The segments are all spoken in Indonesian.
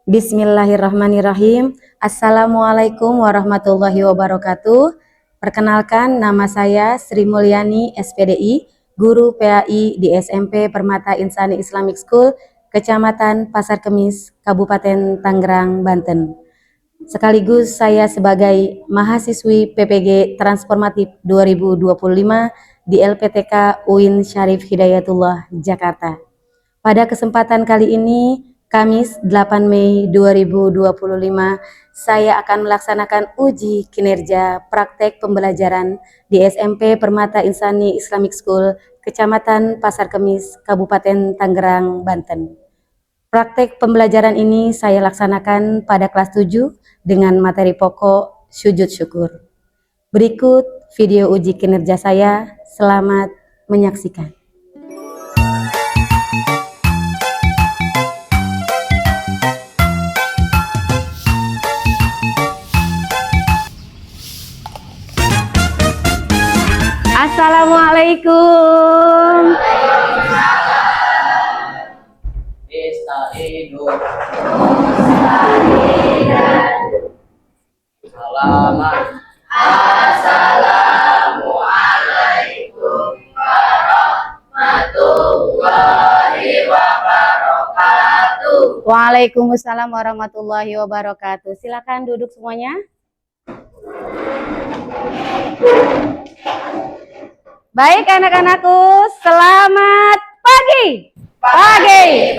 Bismillahirrahmanirrahim. Assalamualaikum warahmatullahi wabarakatuh. Perkenalkan, nama saya Sri Mulyani SPDI, guru PAI di SMP Permata Insani Islamic School, Kecamatan Pasar Kemis, Kabupaten Tangerang, Banten. Sekaligus saya sebagai mahasiswi PPG Transformatif 2025 di LPTK UIN Syarif Hidayatullah, Jakarta. Pada kesempatan kali ini, Kamis 8 Mei 2025, saya akan melaksanakan uji kinerja praktek pembelajaran di SMP Permata Insani Islamic School, Kecamatan Pasar Kemis, Kabupaten Tangerang, Banten. Praktek pembelajaran ini saya laksanakan pada kelas 7 dengan materi pokok sujud syukur. Berikut video uji kinerja saya, selamat menyaksikan. Assalamualaikum. Assalamualaikum warahmatullahi wabarakatuh. Waalaikumsalam warahmatullahi wabarakatuh. Silakan duduk semuanya. Baik anak-anakku, selamat pagi. Pagi.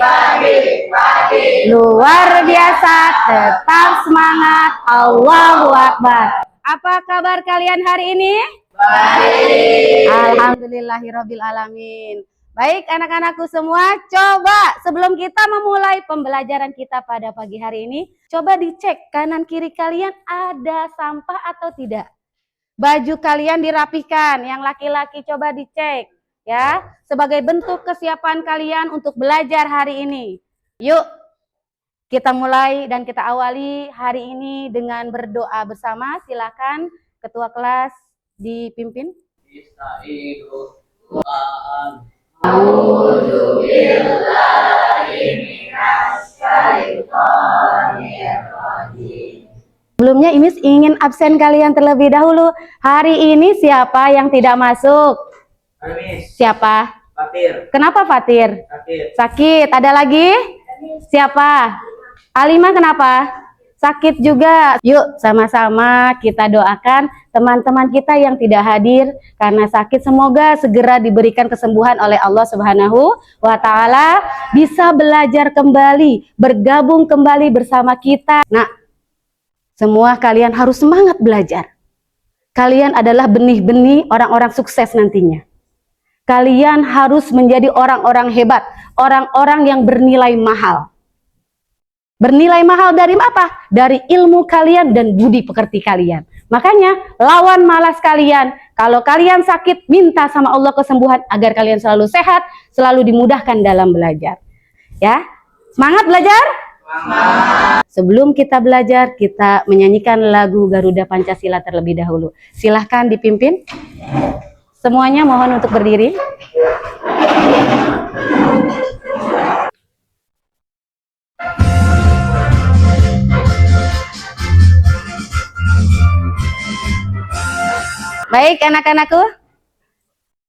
Luar biasa, tetap semangat. Allahu Akbar. Apa kabar kalian hari ini? Baik. Alhamdulillahirabbil alamin. Baik anak-anakku semua, coba sebelum kita memulai pembelajaran kita pada pagi hari ini, coba dicek kanan kiri kalian ada sampah atau tidak. Baju kalian dirapihkan, yang laki-laki coba dicek ya, sebagai bentuk kesiapan kalian untuk belajar hari ini. Yuk, kita mulai dan kita awali hari ini dengan berdoa bersama. Silakan ketua kelas dipimpin. Sebelumnya Imis ingin absen kalian terlebih dahulu. Hari ini siapa yang tidak masuk? Siapa? Fatir. Kenapa Fatir? Sakit. Ada lagi? Siapa? Alimah kenapa? Sakit juga. Yuk sama-sama kita doakan teman-teman kita yang tidak hadir karena sakit, semoga segera diberikan kesembuhan oleh Allah Subhanahu wa Ta'ala, bisa belajar kembali, bergabung kembali bersama kita. Nah, semua kalian harus semangat belajar. Kalian adalah benih-benih orang-orang sukses nantinya. Kalian harus menjadi orang-orang hebat, orang-orang yang bernilai mahal. Bernilai mahal dari apa? Dari ilmu kalian dan budi pekerti kalian. Makanya lawan malas kalian. Kalau kalian sakit, minta sama Allah kesembuhan agar kalian selalu sehat, selalu dimudahkan dalam belajar. Ya, semangat belajar. Sebelum kita belajar, kita menyanyikan lagu Garuda Pancasila terlebih dahulu. Silahkan dipimpin. Semuanya mohon untuk berdiri. Baik anak-anakku,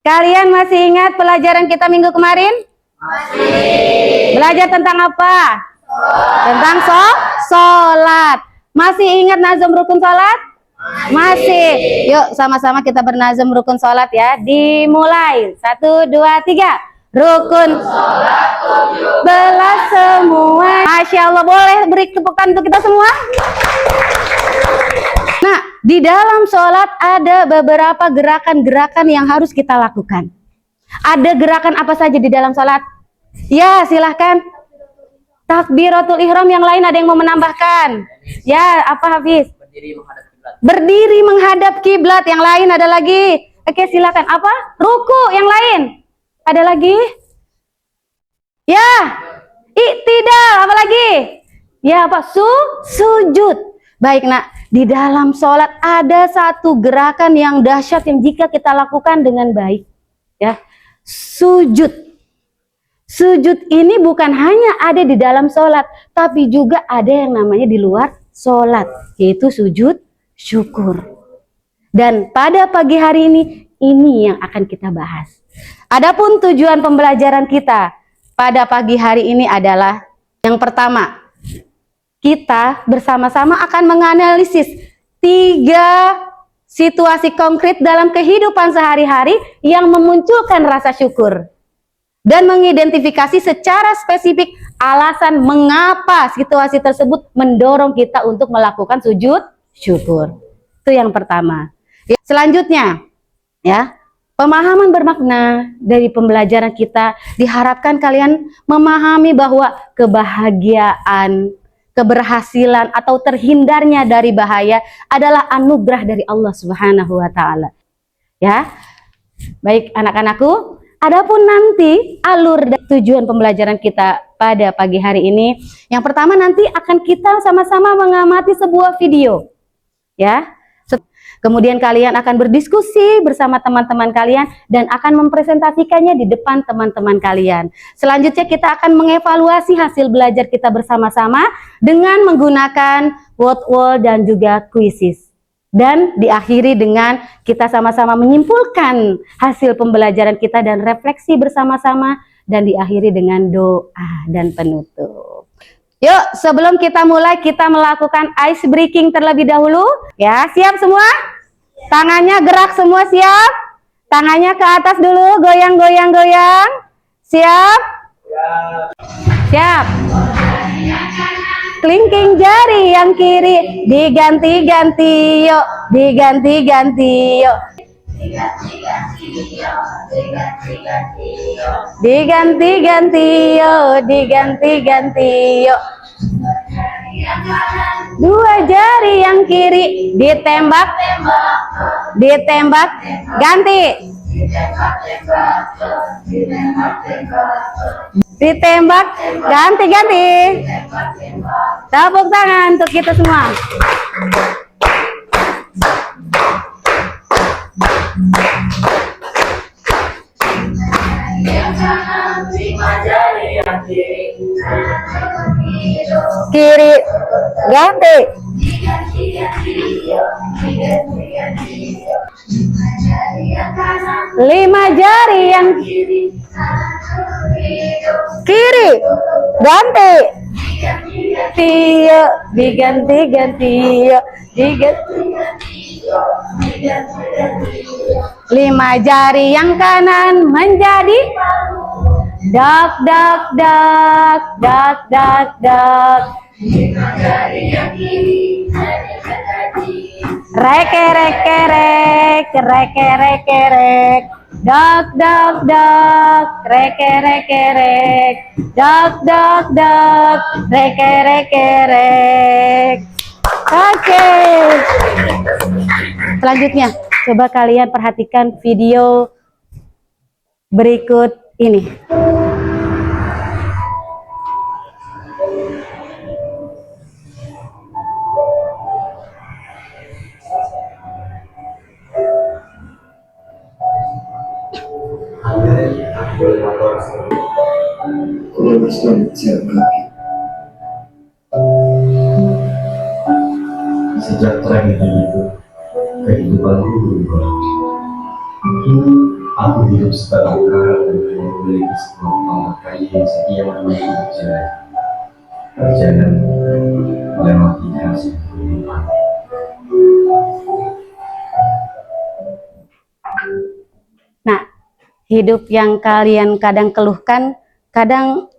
kalian masih ingat pelajaran kita minggu kemarin? Masih. Belajar tentang apa? Tentang sholat. Masih ingat nazam rukun sholat? Masih. Yuk sama-sama kita bernazam rukun sholat ya. Dimulai. 1, 2, 3. Rukun sholat 17 semua. Masya Allah, boleh beri tepukan untuk kita semua? Nah, di dalam sholat ada beberapa gerakan-gerakan yang harus kita lakukan. Ada gerakan apa saja di dalam sholat? Ya, silahkan. Takbiratul ihram, yang lain ada yang mau menambahkan? Ya, apa Hafiz? Berdiri menghadap kiblat. Yang lain ada lagi? Oke, silakan. Apa? Ruku. Yang lain? Ada lagi? Ya. Iktidal. Apa lagi? Ya, apa? Sujud. Baik, nak. Di dalam sholat ada satu gerakan yang dahsyat yang jika kita lakukan dengan baik, ya, sujud. Sujud ini bukan hanya ada di dalam sholat, tapi juga ada yang namanya di luar sholat, yaitu sujud syukur. Dan pada pagi hari ini yang akan kita bahas. Adapun tujuan pembelajaran kita pada pagi hari ini adalah yang pertama, kita bersama-sama akan menganalisis 3 situasi konkret dalam kehidupan sehari-hari yang memunculkan rasa syukur. Dan mengidentifikasi secara spesifik alasan mengapa situasi tersebut mendorong kita untuk melakukan sujud syukur. Itu yang pertama. Selanjutnya, ya, pemahaman bermakna dari pembelajaran kita diharapkan kalian memahami bahwa kebahagiaan, keberhasilan atau terhindarnya dari bahaya adalah anugerah dari Allah Subhanahu wa taala. Ya. Baik anak-anakku, adapun nanti alur dan tujuan pembelajaran kita pada pagi hari ini, yang pertama nanti akan kita sama-sama mengamati sebuah video. Ya. Kemudian kalian akan berdiskusi bersama teman-teman kalian dan akan mempresentasikannya di depan teman-teman kalian. Selanjutnya kita akan mengevaluasi hasil belajar kita bersama-sama dengan menggunakan word wall dan juga quizzes. Dan diakhiri dengan kita sama-sama menyimpulkan hasil pembelajaran kita dan refleksi bersama-sama, dan diakhiri dengan doa dan penutup. Yuk, sebelum kita mulai, kita melakukan ice breaking terlebih dahulu. Ya, siap semua? Tangannya gerak semua, siap? Tangannya ke atas dulu, goyang-goyang-goyang. Siap? Siap. Kelingking jari yang kiri diganti-ganti yuk, diganti-ganti yuk. Diganti-ganti yuk, diganti-ganti yuk. 2 jari yang kiri ditembak, ditembak, ganti. Ditembak, ganti-ganti. Tepuk tangan untuk kita semua. Kiri, ganti. 5 jari yang kiri, ganti. Tiyo, diganti-ganti yuk, diganti. 5 jari yang kanan menjadi dak dak dak dak dak dak. 5 jari yang kiri menjadi reke reke rek reke reke rek. Dak dak dak reke reke rek. Dak dak dak reke reke rek. Oke. Selanjutnya, coba kalian perhatikan video berikut ini. Sejak terakhir itu, kehidupanku berubah. Kini aku hidup sebagai orang yang memiliki sebuah pemakai yang setia memiliki berjalan. Berjalan melewati kasih kehidupan. Nah, hidup yang kalian kadang keluhkan, kadang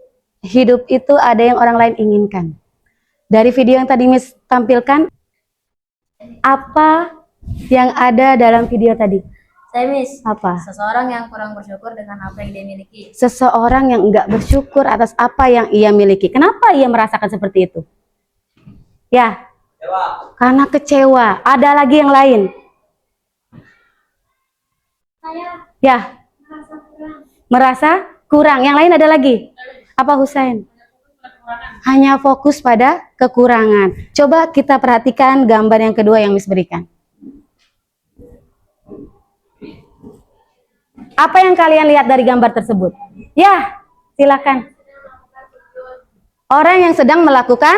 hidup itu ada yang orang lain inginkan. Dari video yang tadi Miss tampilkan, apa yang ada dalam video tadi? Saya Miss, Apa? seseorang yang kurang bersyukur dengan apa yang dia miliki. Seseorang yang enggak bersyukur atas apa yang ia miliki. Kenapa ia merasakan seperti itu? Ya, karena kecewa. Ada lagi yang lain? Ya, merasa kurang. Yang lain ada lagi? Apa Husain? Hanya fokus pada kekurangan. Coba kita perhatikan gambar yang kedua yang Miss berikan. Apa yang kalian lihat dari gambar tersebut? Ya, Silakan. Orang yang sedang melakukan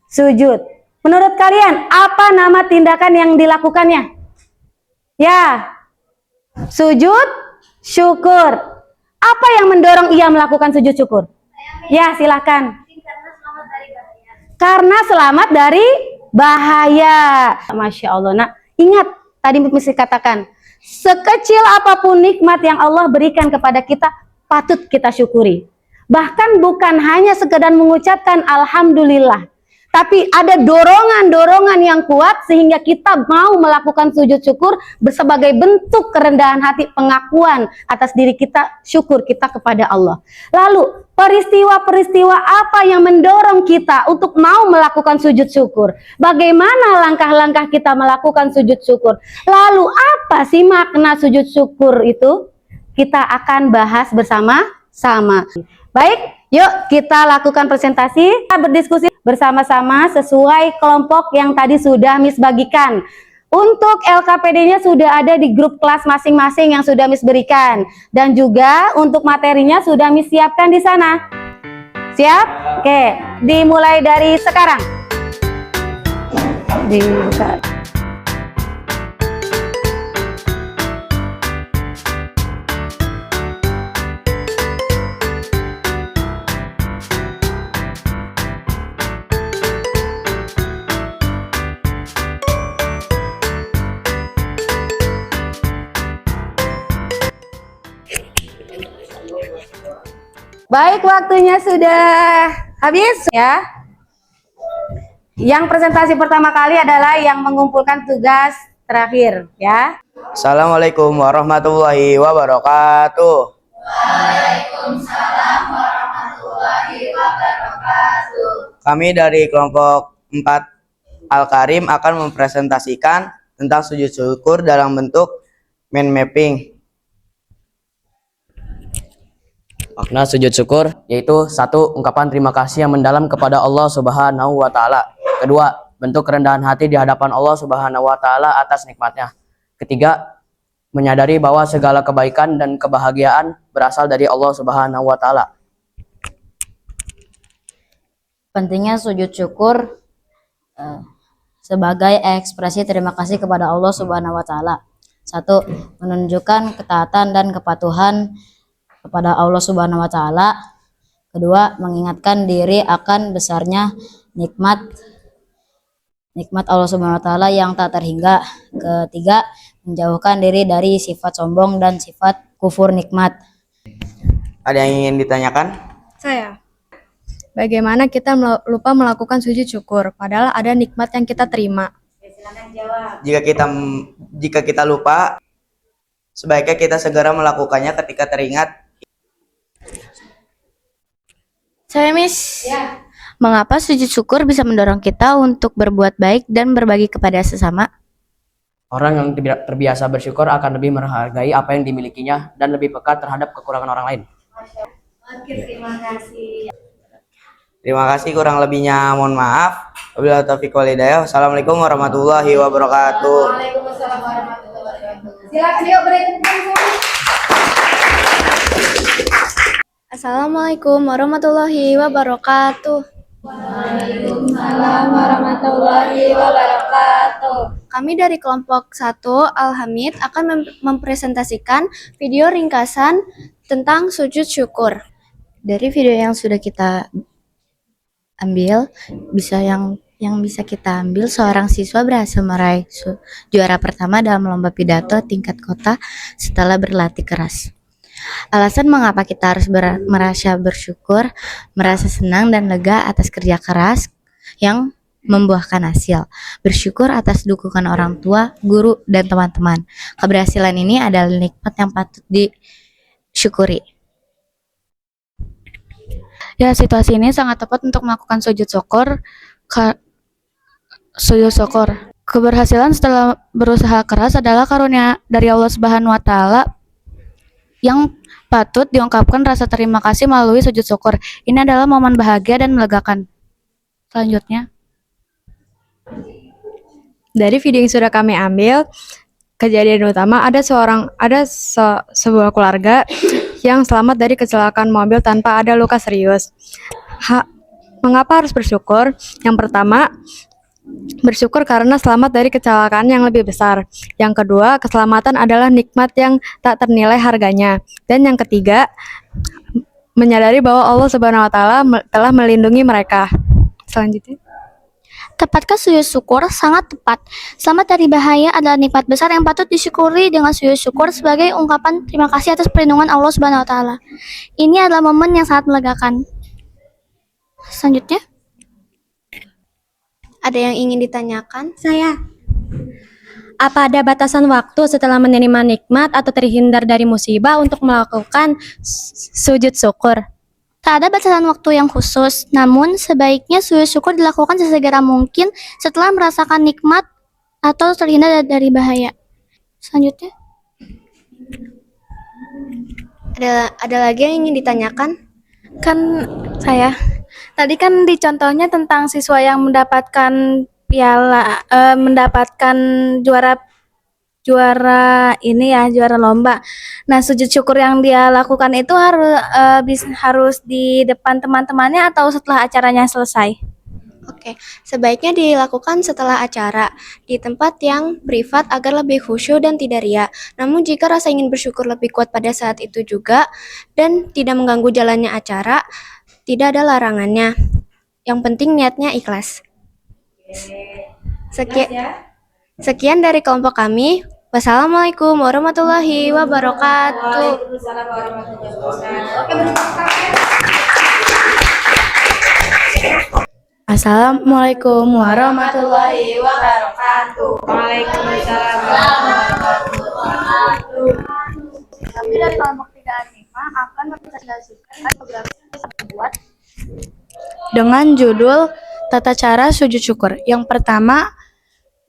sujud. Menurut kalian, apa nama tindakan yang dilakukannya? Ya, sujud syukur. Apa yang mendorong ia melakukan sujud syukur? Ya, silakan. Karena selamat dari bahaya. Masya Allah. Nah, ingat tadi mesti katakan, sekecil apapun nikmat yang Allah berikan kepada kita, patut kita syukuri. Bahkan bukan hanya sekedar mengucapkan alhamdulillah, tapi ada dorongan-dorongan yang kuat sehingga kita mau melakukan sujud syukur sebagai bentuk kerendahan hati, pengakuan atas diri kita, syukur kita kepada Allah. Lalu peristiwa-peristiwa apa yang mendorong kita untuk mau melakukan sujud syukur? Bagaimana langkah-langkah kita melakukan sujud syukur? Lalu apa sih makna sujud syukur itu? Kita akan bahas bersama-sama. Baik, yuk kita lakukan presentasi, kita berdiskusi bersama-sama sesuai kelompok yang tadi sudah Miss bagikan. Untuk LKPD-nya sudah ada di grup kelas masing-masing yang sudah Miss berikan. Dan juga untuk materinya sudah Miss siapkan di sana. Siap? Oke, dimulai dari sekarang. Dibuka. Baik, waktunya sudah habis ya. Yang presentasi pertama kali adalah yang mengumpulkan tugas terakhir ya. Assalamualaikum warahmatullahi wabarakatuh. Kami dari kelompok 4 Al-Karim akan mempresentasikan tentang sujud syukur dalam bentuk mind mapping. Makna sujud syukur yaitu 1. Ungkapan terima kasih yang mendalam kepada Allah Subhanahu wa taala. 2. Bentuk kerendahan hati di hadapan Allah Subhanahu wa taala atas nikmatnya. 3. Menyadari bahwa segala kebaikan dan kebahagiaan berasal dari Allah Subhanahu wa taala. Pentingnya sujud syukur sebagai ekspresi terima kasih kepada Allah Subhanahu wa taala. 1. Menunjukkan ketaatan dan kepatuhan kepada Allah Subhanahu wa taala. 2. Mengingatkan diri akan besarnya nikmat Allah Subhanahu wa taala yang tak terhingga. 3. Menjauhkan diri dari sifat sombong dan sifat kufur nikmat. Ada yang ingin ditanyakan? Saya. Bagaimana kita lupa melakukan sujud syukur padahal ada nikmat yang kita terima? Jika kita lupa, sebaiknya kita segera melakukannya ketika teringat. Saya, Miss. Ya. Mengapa sujud syukur bisa mendorong kita untuk berbuat baik dan berbagi kepada sesama? Orang yang terbiasa bersyukur akan lebih menghargai apa yang dimilikinya dan lebih peka terhadap kekurangan orang lain. Oke, terima kasih. Terima kasih, kurang lebihnya mohon maaf. Wabillahi taufiq wal hidayah. Wassalamualaikum warahmatullahi wabarakatuh. Waalaikumsalam warahmatullahi wabarakatuh. Silakan yuk berikutnya. Assalamualaikum warahmatullahi wabarakatuh. Waalaikumsalam warahmatullahi wabarakatuh. Kami dari kelompok 1 Al-Hamid akan mempresentasikan video ringkasan tentang sujud syukur. Dari video yang sudah kita ambil, yang bisa kita ambil, seorang siswa berhasil meraih juara pertama dalam lomba pidato tingkat kota setelah berlatih keras. Alasan mengapa kita harus merasa bersyukur, merasa senang dan lega atas kerja keras yang membuahkan hasil. Bersyukur atas dukungan orang tua, guru, dan teman-teman. Keberhasilan ini adalah nikmat yang patut disyukuri. Ya, situasi ini sangat tepat untuk melakukan sujud syukur. Keberhasilan setelah berusaha keras adalah karunia dari Allah Subhanahu wa taala yang patut diungkapkan rasa terima kasih melalui sujud syukur. Ini adalah momen bahagia dan melegakan. Selanjutnya, Dari video yang sudah kami ambil, kejadian utama ada sebuah keluarga yang selamat dari kecelakaan mobil tanpa ada luka serius. Mengapa harus bersyukur? Yang pertama, bersyukur karena selamat dari kecelakaan yang lebih besar. Yang kedua, keselamatan adalah nikmat yang tak ternilai harganya. Dan yang ketiga, menyadari bahwa Allah Subhanahu wa taala telah melindungi mereka. Selanjutnya. Tepatkah sujud syukur? Sangat tepat. Selamat dari bahaya adalah nikmat besar yang patut disyukuri. Dengan sujud syukur sebagai ungkapan terima kasih atas perlindungan Allah Subhanahu wa taala. Ini adalah momen yang sangat melegakan. Selanjutnya. Ada yang ingin ditanyakan? Saya. Apa ada batasan waktu setelah menerima nikmat atau terhindar dari musibah untuk melakukan sujud syukur? Tak ada batasan waktu yang khusus, namun sebaiknya sujud syukur dilakukan sesegera mungkin setelah merasakan nikmat atau terhindar dari bahaya. Selanjutnya. Ada lagi yang ingin ditanyakan? Kan saya tadi kan di contohnya tentang siswa yang mendapatkan piala, mendapatkan juara lomba. Nah, sujud syukur yang dia lakukan itu harus di depan teman-temannya atau setelah acaranya selesai? Oke, sebaiknya dilakukan setelah acara di tempat yang privat agar lebih khusyuk dan tidak riya. Namun jika rasa ingin bersyukur lebih kuat pada saat itu juga dan tidak mengganggu jalannya acara, tidak ada larangannya. Yang penting niatnya ikhlas. Sekian dari kelompok kami. Wassalamualaikum warahmatullahi wabarakatuh. Assalamualaikum warahmatullahi wabarakatuh. Waalaikumsalam warahmatullahi wabarakatuh. Kami dari kelompok 3A5 akan mempresentasikan program yang dibuat dengan judul Tata Cara Sujud Syukur. Yang pertama,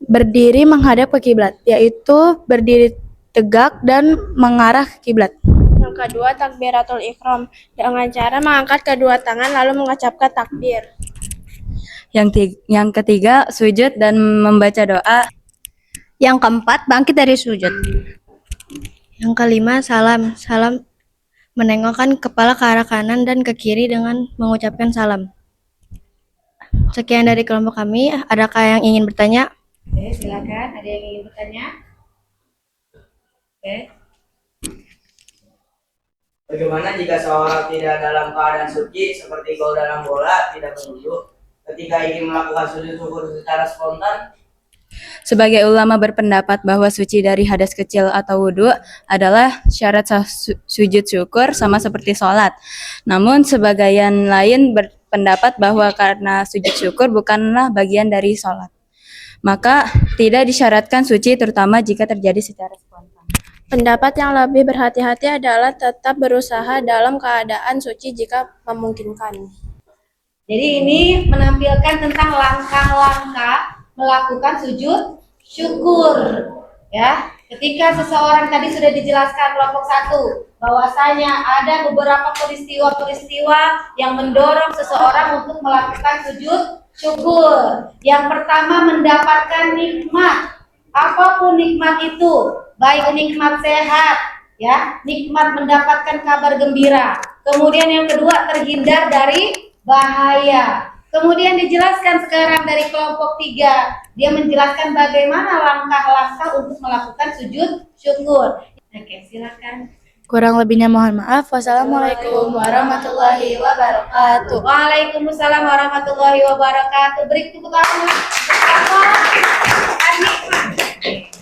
berdiri menghadap ke kiblat, yaitu berdiri tegak dan mengarah ke kiblat. Yang kedua, takbiratul ihram dengan cara mengangkat kedua tangan lalu mengucapkan takbir. Yang ketiga, sujud dan membaca doa. Yang keempat, bangkit dari sujud. Yang kelima, salam menengokkan kepala ke arah kanan dan ke kiri dengan mengucapkan salam. Sekian dari kelompok kami. Adakah yang ingin bertanya? Oke, silakan. Ada yang ingin bertanya? Oke. Bagaimana jika seorang tidak dalam keadaan suci seperti gol dalam bola, tidak berwudu, ketika ingin melakukan sujud syukur secara spontan? Sebagai ulama berpendapat bahwa suci dari hadas kecil atau wudhu adalah syarat sujud syukur sama seperti sholat. Namun sebagian lain berpendapat bahwa karena sujud syukur bukanlah bagian dari sholat, maka tidak disyaratkan suci terutama jika terjadi secara spontan. Pendapat yang lebih berhati-hati adalah tetap berusaha dalam keadaan suci jika memungkinkan. Jadi ini menampilkan tentang langkah-langkah melakukan sujud syukur. Ya, ketika seseorang tadi sudah dijelaskan kelompok 1 bahwasanya ada beberapa peristiwa-peristiwa yang mendorong seseorang untuk melakukan sujud syukur. Yang pertama, mendapatkan nikmat. Apapun nikmat itu, baik nikmat sehat, ya, nikmat mendapatkan kabar gembira. Kemudian yang kedua, terhindar dari bahaya. Kemudian dijelaskan sekarang dari kelompok 3, dia menjelaskan bagaimana langkah-langkah untuk melakukan sujud syukur. Oke, silakan. Kurang lebihnya mohon maaf. Wassalamualaikum warahmatullahi wabarakatuh. Waalaikumsalam warahmatullahi wabarakatuh. Beri tepuk tangan bersama.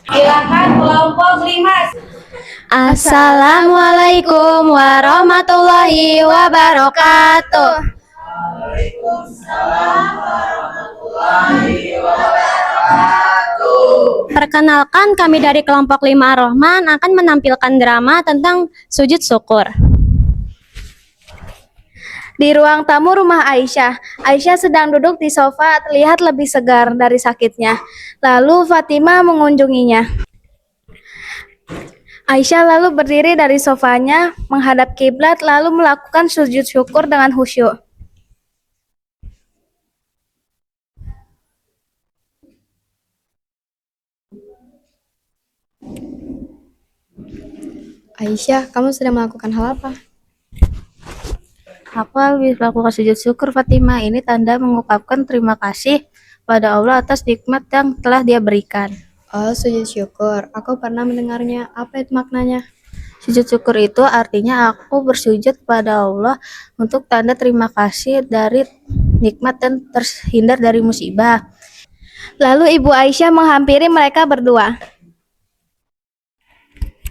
Silakan kelompok 5. Assalamualaikum warahmatullahi wabarakatuh. Waalaikumsalam warahmatullahi wabarakatuh. Perkenalkan, kami dari kelompok 5 Ar-Rahman akan menampilkan drama tentang sujud syukur. Di ruang tamu rumah Aisyah, Aisyah sedang duduk di sofa terlihat lebih segar dari sakitnya. Lalu Fatimah mengunjunginya. Aisyah lalu berdiri dari sofanya, menghadap kiblat lalu melakukan sujud syukur dengan khusyuk. Aisyah, kamu sedang melakukan hal apa? Aku habis melakukan sujud syukur, Fatimah. Ini tanda mengungkapkan terima kasih pada Allah atas nikmat yang telah Dia berikan. Oh, sujud syukur. Aku pernah mendengarnya. Apa itu maknanya? Sujud syukur itu artinya aku bersujud kepada Allah untuk tanda terima kasih dari nikmat dan terhindar dari musibah. Lalu Ibu Aisyah menghampiri mereka berdua.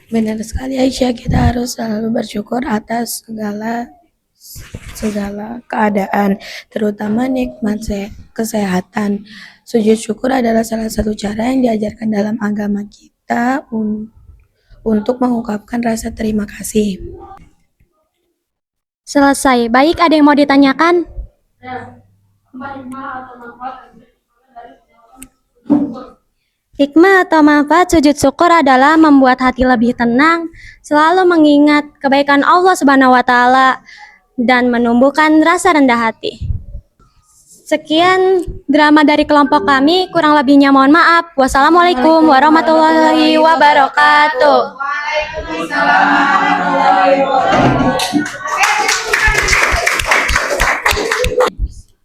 Benar sekali Aisyah, kita harus selalu bersyukur atas segala keadaan, terutama nikmat kesehatan. Sujud syukur adalah salah satu cara yang diajarkan dalam agama kita untuk mengungkapkan rasa terima kasih. Selesai. Baik, ada yang mau ditanyakan? Hikmah atau manfaat sujud syukur adalah membuat hati lebih tenang, selalu mengingat kebaikan Allah Subhanahu wa taala dan menumbuhkan rasa rendah hati. Sekian drama dari kelompok kami, kurang lebihnya mohon maaf. Wassalamualaikum warahmatullahi wabarakatuh.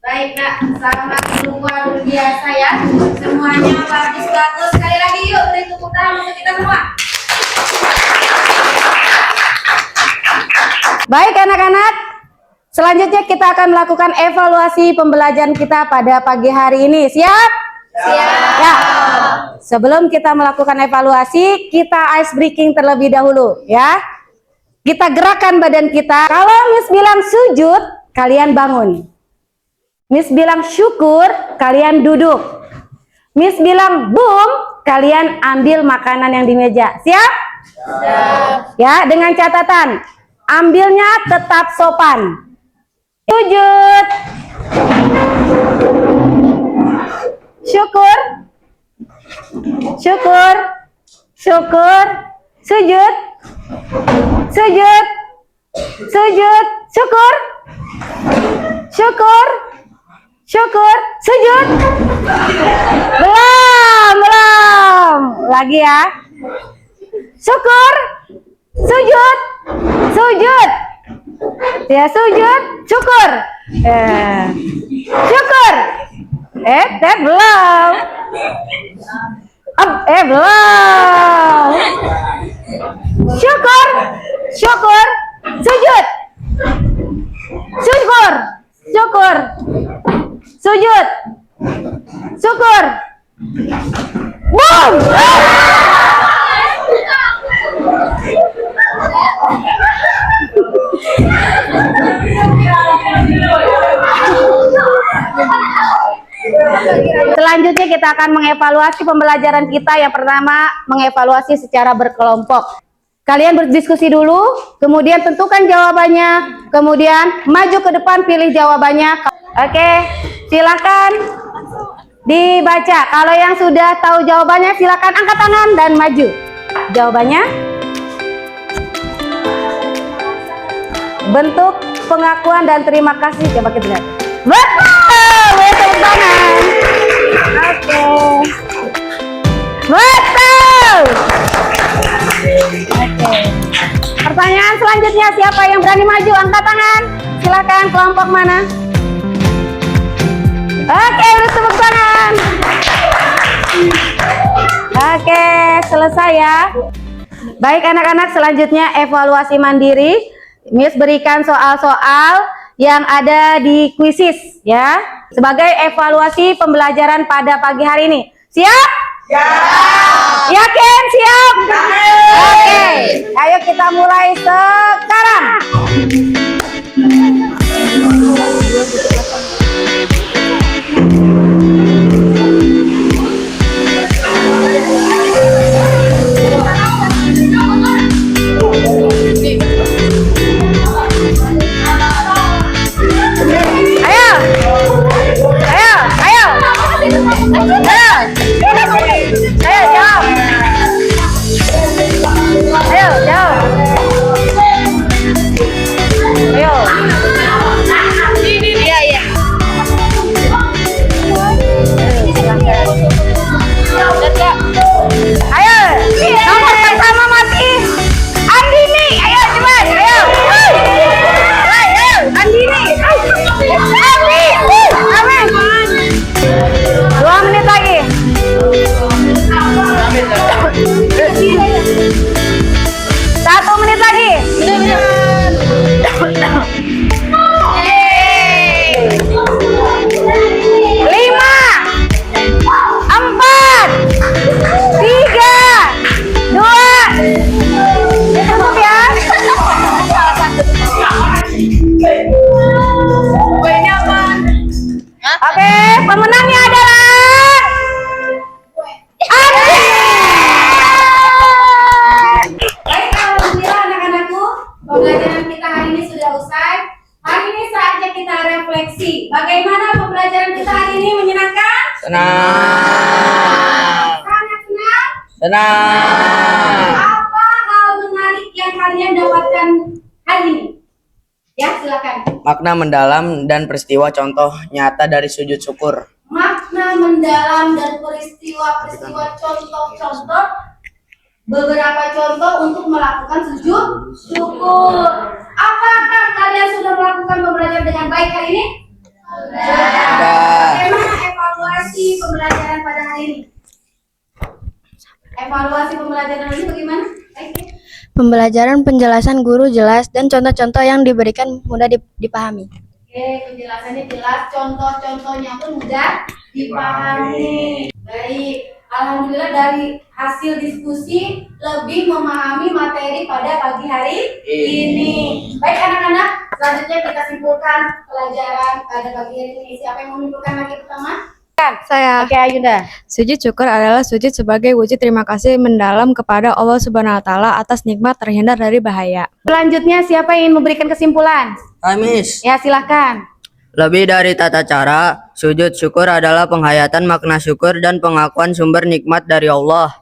Baik Nak, selamat luar biasa ya. Semuanya bagus-bagus. Sekali lagi yuk beri tepuk tangan untuk kita semua. Baik anak-anak, selanjutnya kita akan melakukan evaluasi pembelajaran kita pada pagi hari ini. Siap? Siap. Ya. Sebelum kita melakukan evaluasi, kita ice breaking terlebih dahulu ya. Kita gerakkan badan kita. Kalau Miss bilang sujud, kalian bangun. Miss bilang syukur, kalian duduk. Miss bilang boom, kalian ambil makanan yang di meja. Siap? Siap. Ya, dengan catatan, ambilnya tetap sopan. Sujud. Syukur. Syukur. Syukur. Sujud. Sujud. Sujud. Syukur. Syukur. Syukur. Sujud. Belum. Lagi ya. Syukur. Sujud. Sujud. Ya, sujud. Syukur. Syukur. Belum. Belum. Syukur. Syukur. Sujud. Syukur. Syukur. Sujud. Syukur. Boom. Selanjutnya kita akan mengevaluasi pembelajaran kita. Yang pertama, mengevaluasi secara berkelompok. Kalian berdiskusi dulu, kemudian tentukan jawabannya, kemudian maju ke depan pilih jawabannya. Oke, silakan dibaca. Kalau yang sudah tahu jawabannya silakan angkat tangan dan maju. Jawabannya bentuk pengakuan dan terima kasih. Coba kita lihat. Betul, tepuk tangan. Oke. Betul. Oke. Pertanyaan selanjutnya, siapa yang berani maju? Angkat tangan. Silakan, kelompok mana? Oke, udah tepuk tangan. Oke, selesai ya. Baik anak-anak, selanjutnya evaluasi mandiri. Miss berikan soal-soal yang ada di kuisis ya, sebagai evaluasi pembelajaran pada pagi hari ini. Siap? Siap. Yakin? Siap? Oke, ayo kita mulai sekarang. Senang. Apa hal menarik yang kalian dapatkan hari ini? Ya, silakan. Makna mendalam dan peristiwa contoh nyata dari sujud syukur. Makna mendalam dan peristiwa-peristiwa contoh-contoh, beberapa contoh untuk melakukan sujud syukur. Apakah kalian sudah melakukan pembelajaran dengan baik hari ini? Bagaimana evaluasi pembelajaran pada hari ini? Evaluasi pembelajaran ini bagaimana? Baik. Pembelajaran penjelasan guru jelas dan contoh-contoh yang diberikan mudah dipahami. Oke, penjelasannya jelas, contoh-contohnya pun mudah dipahami. Baik, alhamdulillah dari hasil diskusi lebih memahami materi pada pagi hari ini. Baik anak-anak, selanjutnya kita simpulkan pelajaran pada pagi hari ini. Siapa yang mau menyimpulkan lagi pertama? Saya. Oke, Ayunda. Sujud syukur adalah sujud sebagai wujud terima kasih mendalam kepada Allah Subhanahu wa taala atas nikmat terhindar dari bahaya. Selanjutnya siapa yang ingin memberikan kesimpulan? Miss. Ya, silakan. Lebih dari tata cara, sujud syukur adalah penghayatan makna syukur dan pengakuan sumber nikmat dari Allah.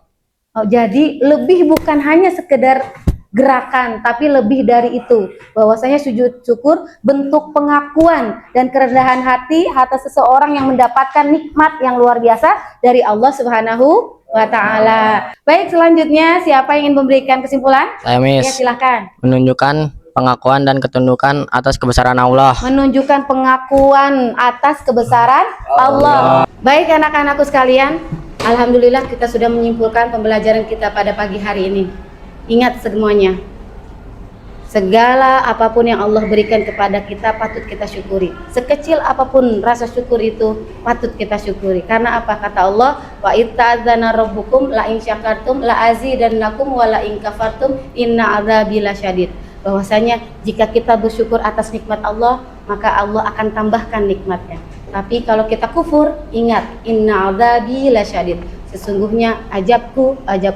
Oh, jadi lebih bukan hanya sekedar gerakan, tapi lebih dari itu. Bahwasanya sujud syukur bentuk pengakuan dan kerendahan hati atas seseorang yang mendapatkan nikmat yang luar biasa dari Allah Subhanahu wa taala. Baik, selanjutnya siapa yang ingin memberikan kesimpulan? Saya Miss. Ya, silakan. Menunjukkan pengakuan dan ketundukan atas kebesaran Allah. Menunjukkan pengakuan atas kebesaran Allah. Baik anak-anakku sekalian, alhamdulillah kita sudah menyimpulkan pembelajaran kita pada pagi hari ini. Ingat semuanya, segala apapun yang Allah berikan kepada kita patut kita syukuri. Sekecil apapun rasa syukur itu patut kita syukuri. Karena apa kata Allah? Wa itta'adzana rabbukum la in syakartum la azidannakum wa la in kafartum inna adzabi lasyadid. Bahwasanya jika kita bersyukur atas nikmat Allah, maka Allah akan tambahkan nikmatnya. Tapi kalau kita kufur, ingat inna adzabi lasyadid. Sesungguhnya azab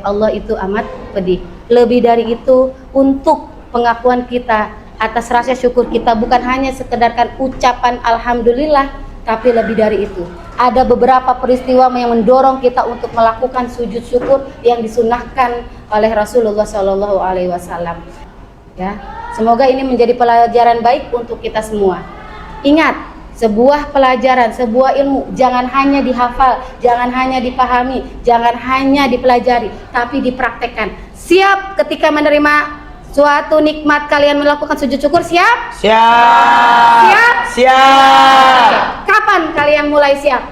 Allah itu amat pedih. Lebih dari itu, untuk pengakuan kita atas rasa syukur kita bukan hanya sekedarkan ucapan alhamdulillah, tapi lebih dari itu. Ada beberapa peristiwa yang mendorong kita untuk melakukan sujud syukur yang disunahkan oleh Rasulullah SAW. Ya, semoga ini menjadi pelajaran baik untuk kita semua. Ingat, sebuah pelajaran, sebuah ilmu jangan hanya dihafal, jangan hanya dipahami, jangan hanya dipelajari, tapi dipraktekkan. Siap ketika menerima suatu nikmat kalian melakukan sujud syukur? Siap? Siap. Siap? Siap. Kapan kalian mulai siap?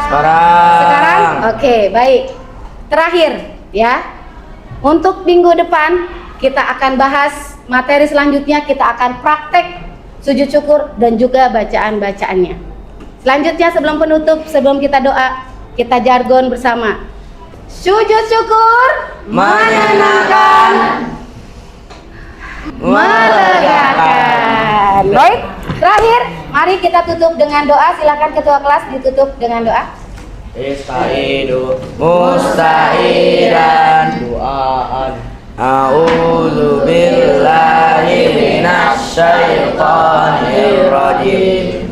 Sekarang. Sekarang? Oke, baik. Terakhir ya, untuk minggu depan kita akan bahas materi selanjutnya, kita akan praktek sujud syukur dan juga bacaan-bacaannya. Selanjutnya sebelum penutup, sebelum kita doa, kita jargon bersama. Sujud syukur Menyenangkan. melegakan. Baik, terakhir mari kita tutup dengan doa. Silakan ketua kelas ditutup dengan doa. Istaidu mustahidan duaan. A'udzu billahi minasy syaithanir rajim.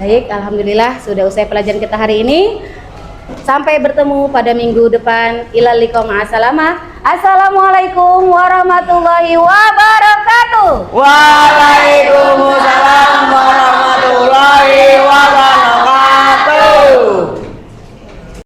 Baik, alhamdulillah sudah usai pelajaran kita hari ini. Sampai bertemu pada minggu depan. Ilal liqa ma'assalamah. Assalamualaikum warahmatullahi wabarakatuh. Waalaikumsalam warahmatullahi wabarakatuh.